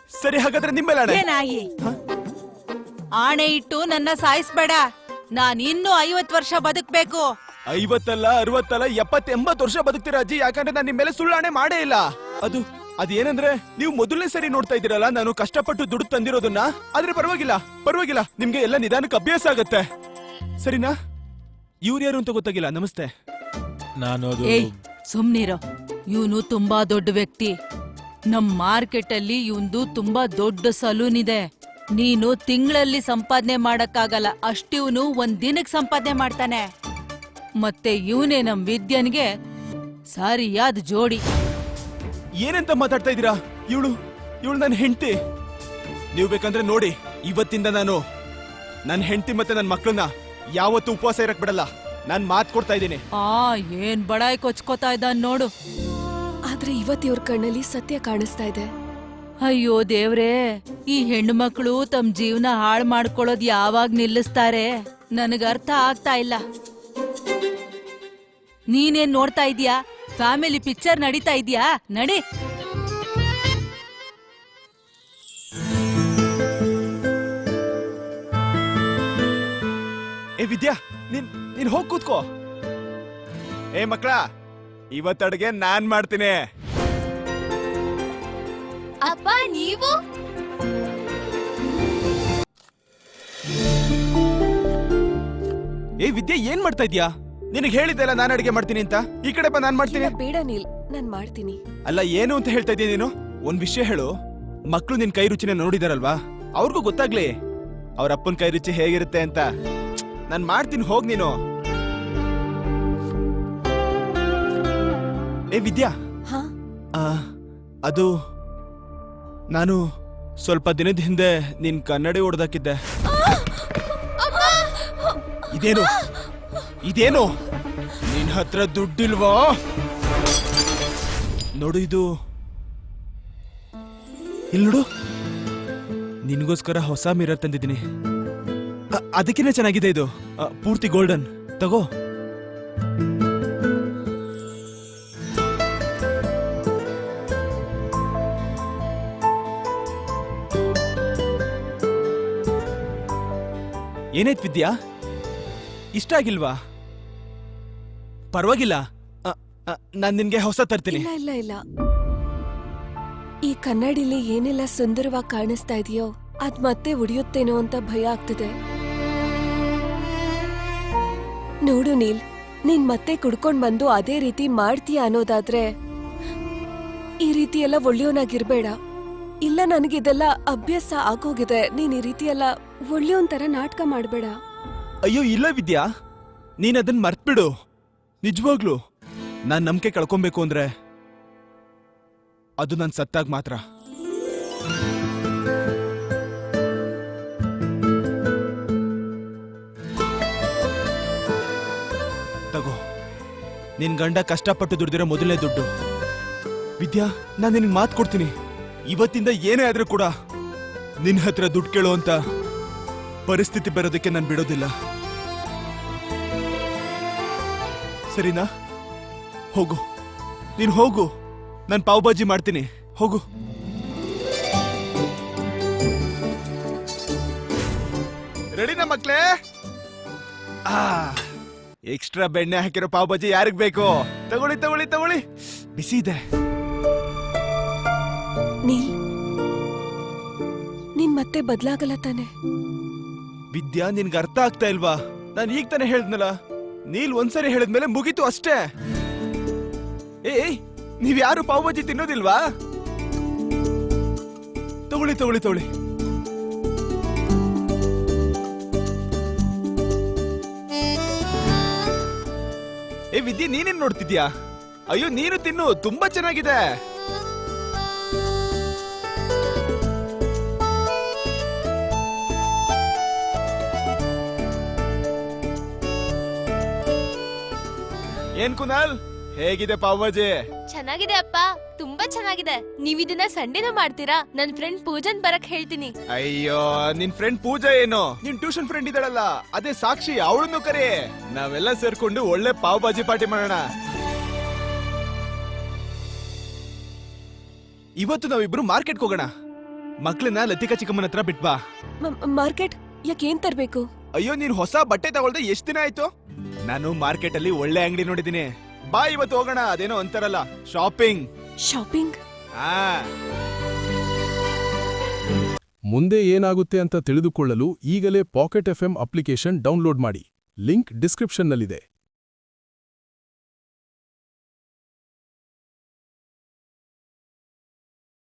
ಸರಿ ಹಾಗಾದ್ರೆ ನಿಮ್ಮೇಲೆ ಆಣೆ. ಏನಾಯಿ ಆಣೆ ಇಟ್ಟು ನನ್ನ ಸಾಯಿಸ್ಬೇಡ. ನಾನ್ ಇನ್ನೂ 50 ವರ್ಷ ಬದುಕ್ಬೇಕು. 50 ಅಲ್ಲ 60 ಅಲ್ಲ 70 80 ವರ್ಷ ಬದುಕ್ತೀರಾ ಅಜ್ಜಿ. ಯಾಕಂದ್ರೆ ನಾನು ನಿಮ್ ಮೇಲೆ ಸುಳ್ಳಾಣೆ ಮಾಡೇ ಇಲ್ಲ. ಅದೇನಂದ್ರೆ ನೀವು ಮೊದಲನೇ ಸರಿ ನೋಡ್ತಾ ಇದ್ದೀರಲ್ಲ ನಾನು ಕಷ್ಟಪಟ್ಟು ದುಡ್ಡು ತಂದಿರೋದನ್ನ. ಆದ್ರೆ ಪರವಾಗಿಲ್ಲ ನಿಮ್ಗೆ ಎಲ್ಲ ನಿಧಾನಕ್ಕೆ ಅಭ್ಯಾಸ ಆಗತ್ತೆ ಸರಿನಾ? ಇವ್ರು ಯಾರು ಅಂತ ಗೊತ್ತಾಗಿಲ್ಲ. ನಮಸ್ತೆ. ಏಯ್ ಸುಮ್ನಿರೋ. ಇವನು ತುಂಬಾ ದೊಡ್ಡ ವ್ಯಕ್ತಿ. ನಮ್ ಮಾರ್ಕೆಟ್ ಅಲ್ಲಿ ಇವಂದು ತುಂಬಾ ದೊಡ್ಡ ಸಲೂನ್ ಇದೆ. ನೀನು ತಿಂಗಳಲ್ಲಿ ಸಂಪಾದನೆ ಮಾಡಕ್ಕಾಗಲ್ಲ ಅಷ್ಟಿವ್ನು ಒಂದ್ ದಿನಕ್ ಸಂಪಾದನೆ ಮಾಡ್ತಾನೆ. ಮತ್ತೆ ಇವನೇ ನಮ್ ವಿದ್ಯನ್ಗೆ ಸರಿಯಾದ ಜೋಡಿ. ಏನಂತ ಮಾತಾಡ್ತಾ ಇದೀರಾ? ಇವಳು ನನ್ನ ಹೆಂಡತಿ. ನೀವು ಬೇಕಂದ್ರೆ ನೋಡಿ, ಇವತ್ತಿಂದ ನಾನು ನನ್ನ ಹೆಂಡತಿ ಮತ್ತೆ ನನ್ನ ಮಕ್ಕಳನ್ನ ಯಾವತ್ತೂ ಉಪವಾಸ ಇರಕ್ ಬಿಡಲ್ಲ. ನಾನ್ ಮಾತ್ ಕೊಡ್ತಾ ಇದ್ದೀನಿ. ಏನ್ ಬಡಾಯಿ ಕೊಚ್ಕೋತಾ ಇದ್ದ ನೋಡು. ಆದ್ರೆ ಇವತ್ತು ಇವ್ರ ಕಣ್ಣಲ್ಲಿ ಸತ್ಯ ಕಾಣಿಸ್ತಾ ಇದೆ. ಅಯ್ಯೋ ದೇವ್ರೇ, ಈ ಹೆಣ್ಣು ಮಕ್ಕಳು ತಮ್ಮ ಜೀವನ ಹಾಳು ಮಾಡ್ಕೊಳ್ಳೋದ್ ಯಾವಾಗ ನಿಲ್ಲಿಸ್ತಾರೆ ನನಗ ಅರ್ಥ ಆಗ್ತಾ ಇಲ್ಲ. ನೀನೇನ್ ನೋಡ್ತಾ ಇದೀಯಾ? ಫ್ಯಾಮಿಲಿ ಪಿಕ್ಚರ್ ನಡೀತಾ ಇದೀಯಾ? ನಡಿ. ಏ ವಿದ್ಯಾ, ನೀನ್ ಹೋಗ್ ಕೂತ್ಕೋ. ಏ ಮಕ್ಕಳ, ಇವತ್ತು ಅಡ್ಗೆ ನಾನ್ ಮಾಡ್ತೀನಿ. ಅಪ್ಪ ನೀವು? ಏ ವಿದ್ಯಾ, ಏನ್ ಮಾಡ್ತಾ ಇದ್ಯಾ? ನಿನಗೆ ಹೇಳಿದ್ದೆಲ್ಲ ನಾನು ಅಡಿಗೆ ಮಾಡ್ತೀನಿ ಅಂತ. ಈ ಕಡೆ ಬಾ, ನಾನ್ ಮಾಡ್ತೀನಿ. ಬೇಡ ನೀಲ್, ನಾನ್ ಮಾಡ್ತೀನಿ. ಅಲ್ಲ, ಏನು ಅಂತ ಹೇಳ್ತಾ ಇದೀಯ ನೀನು? ಒಂದ್ ವಿಷಯ ಹೇಳು. ಮಕ್ಳು ನಿನ್ ಕೈ ರುಚಿನ ನೋಡಿದಾರಲ್ವಾ, ಅವ್ರಿಗೂ ಗೊತ್ತಾಗ್ಲಿ ಅವ್ರ ಅಪ್ಪನ ಕೈ ರುಚಿ ಹೇಗಿರುತ್ತೆ ಅಂತ. ನಾನ್ ಮಾಡ್ತೀನಿ, ಹೋಗ್ ನೀನು. ಏ ವಿದ್ಯಾ, ಅದು ನಾನು ಸ್ವಲ್ಪ ದಿನದ ಹಿಂದೆ ನಿನ್ ಕನ್ನಡಿ ಹೊಡೆದಾಕಿದ್ದೆ. ಇದೇನು ನಿನ್ ಹತ್ರ ದುಡ್ಡಿಲ್ವಾ? ನೋಡು, ಇದು ಇಲ್ಲಿ ನೋಡು, ನಿನ್ಗೋಸ್ಕರ ಹೊಸ ಮಿರರ್ ತಂದಿದ್ದೀನಿ. ಅದಕ್ಕಿಂತ ಚೆನ್ನಾಗಿದೆ ಇದು, ಪೂರ್ತಿ ಗೋಲ್ಡನ್. ತಗೋ. ಏನಾಯ್ತು ವಿದ್ಯಾ, ಇಷ್ಟ ಆಗಿಲ್ವಾ? ಪರವಾಗಿಲ್ಲ, ನಾನ್ ನಿನ್ಗೆ ಹೊಸ ತರ್ತೀನಿ. ಇಲ್ಲ, ಈ ಕನ್ನಡಿಲಿ ಏನೆಲ್ಲ ಸುಂದರವಾಗಿ ಕಾಣಿಸ್ತಾ ಇದೆಯೋ ಅದ್ ಮತ್ತೆ ಉಳಿಯುತ್ತೇನೋ ಅಂತ ಭಯ ಆಗ್ತಿದೆ. ನೋಡು ನೀಲ್, ನೀನ್ ಮತ್ತೆ ಕುಡ್ಕೊಂಡ್ ಬಂದು ಅದೇ ರೀತಿ ಮಾಡ್ತೀಯ ಅನ್ನೋದಾದ್ರೆ ಈ ರೀತಿ ಎಲ್ಲ ಒಳ್ಳೆಯವನಾಗಿರ್ಬೇಡ. ಇಲ್ಲ, ನನಗಿದೆಲ್ಲ ಅಭ್ಯಾಸ ಆಗೋಗಿದೆ. ನೀನ್ ಈ ರೀತಿ ಎಲ್ಲ ಒಳ್ಳೆಯವನ್ ತರ ನಾಟಕ ಮಾಡ್ಬೇಡ. ಅಯ್ಯೋ ಇಲ್ಲ ವಿದ್ಯಾ, ನೀನ್ ಅದನ್ನ ಮರ್ತ್ಬಿಡು. ನಿಜವಾಗ್ಲು ನಾನ್ ನಂಬಿಕೆ ಕಳ್ಕೊಬೇಕು ಅಂದ್ರೆ ಅದು ನನ್ ಸತ್ತಾಗ ಮಾತ್ರ. ತಗೋ, ನಿನ್ ಗಂಡ ಕಷ್ಟಪಟ್ಟು ದುಡ್ದಿರೋ ಮೊದಲನೇ ದುಡ್ಡು. ವಿದ್ಯಾ, ನಾನ್ ನಿನ್ಗೆ ಮಾತು ಕೊಡ್ತೀನಿ, ಇವತ್ತಿಂದ ಏನೇ ಆದ್ರೂ ಕೂಡ ನಿನ್ ಹತ್ರ ದುಡ್ಡು ಕೇಳೋ ಅಂತ ಪರಿಸ್ಥಿತಿ ಬರೋದಕ್ಕೆ ನಾನು ಬಿಡೋದಿಲ್ಲ. ಸರಿನಾ? ಹೋಗು, ನೀನ್ ಹೋಗು. ನಾನು ಪಾವ್ ಭಾಜಿ ಮಾಡ್ತೀನಿ, ಹೋಗು. ರೆಡಿನಾ ಮಕ್ಳೇ? ಎಕ್ಸ್ಟ್ರಾ ಬೆಣ್ಣೆ ಹಾಕಿರೋ ಪಾವ್ ಭಾಜಿ ಯಾರಿಗ್ ಬೇಕು? ತಗೊಳ್ಳಿ ತಗೊಳ್ಳಿ ತಗೊಳ್ಳಿ, ಬಿಸಿ ಇದೆ. ನೀನ್ ಮತ್ತೆ ಬದ್ಲಾಗಲ್ಲ ತಾನೆ? ವಿದ್ಯಾ, ನಿನ್ಗೆ ಅರ್ಥ ಆಗ್ತಾ ಇಲ್ವಾ? ನಾನು ಈಗ ತಾನೇ ಹೇಳಿದ್ನಲ್ಲ, ನೀಲ್ ಒಂದ್ಸರಿ ಹೇಳಿದ್ಮೇಲೆ ಮುಗೀತು ಅಷ್ಟೇ. ಏಯ್, ನೀವ್ಯಾರು ಪಾವ್ ಭಾಜಿ ತಿನ್ನೋದಿಲ್ವಾ? ತಗೊಳ್ಳಿ ತಗೊಳ್ಳಿ ತಗೊಳ್ಳಿ. ಏ ವಿದ್ಯೆ, ನೀನೇನ್ ನೋಡ್ತಿದ್ಯಾ? ಅಯ್ಯೋ, ನೀನು ತಿನ್ನು, ತುಂಬಾ ಚೆನ್ನಾಗಿದೆ. ಏನ್ ಕುನಾಲ್, ಹೇಗಿದೆ ಪಾವ್ ಭಾಜಿ? ಚೆನ್ನಾಗಿದೆ ಅಪ್ಪ, ತುಂಬಾ ಚೆನ್ನಾಗಿದೆ. ನೀವಿದನ್ನ ಸಂಡೇನೂ ಮಾಡ್ತೀರಾ? ನನ್ ಫ್ರೆಂಡ್ ಪೂಜನ್ ಬರಕ್ ಹೇಳ್ತೀನಿ. ಅಯ್ಯೋ, ನಿನ್ ಫ್ರೆಂಡ್ ಪೂಜಾ ಏನು? ನಿನ್ ಟ್ಯೂಷನ್ ಫ್ರೆಂಡ್ ಇದ್ದಾಳಲ್ಲ, ಅದೇ ಸಾಕ್ಷಿ, ಅವಳನ್ನು ಕರಿ. ನಾವೆಲ್ಲ ಸೇರ್ಕೊಂಡು ಒಳ್ಳೆ ಪಾವ್ ಭಾಜಿ ಪಾರ್ಟಿ ಮಾಡೋಣ. ಇವತ್ತು ನಾವಿಬ್ರು ಮಾರ್ಕೆಟ್ಗೆ ಹೋಗೋಣ. ಮಕ್ಳನ್ನ ಲತಿಕಾ ಚಿಕ್ಕಮ್ಮನ ಹತ್ರ ಬಿಟ್ಬಾ. ಮಾರ್ಕೆಟ್ ಯಾಕೇನ್ ತರ್ಬೇಕು? ಅಯ್ಯೋ, ನೀನ್ ಹೊಸ ಬಟ್ಟೆ ತಗೊಳ್ದೆ ಎಷ್ಟ್ ದಿನ ಆಯ್ತು? ನಾನು ಮಾರ್ಕೆಟ್ ಅಲ್ಲಿ ಒಳ್ಳೆ ಅಂಗಡಿ ನೋಡಿದೀನಿ. ಬಾ ಇವತ್ತು ಹೋಗೋಣ, ಅದೇನೋ ಅಂತಾರಲ್ಲ ಶಾಪಿಂಗ್. ಶಾಪಿಂಗ್? ಆ ಮುಂದೆ ಏನಾಗುತ್ತೆ ಅಂತ ತಿಳಿದುಕೊಳ್ಳಲು ಈಗಲೇ ಪಾಕೆಟ್ ಎಫ್ಎಂ ಅಪ್ಲಿಕೇಶನ್ ಡೌನ್ಲೋಡ್ ಮಾಡಿ. ಲಿಂಕ್ ಡಿಸ್ಕ್ರಿಪ್ಷನ್ನಲ್ಲಿದೆ.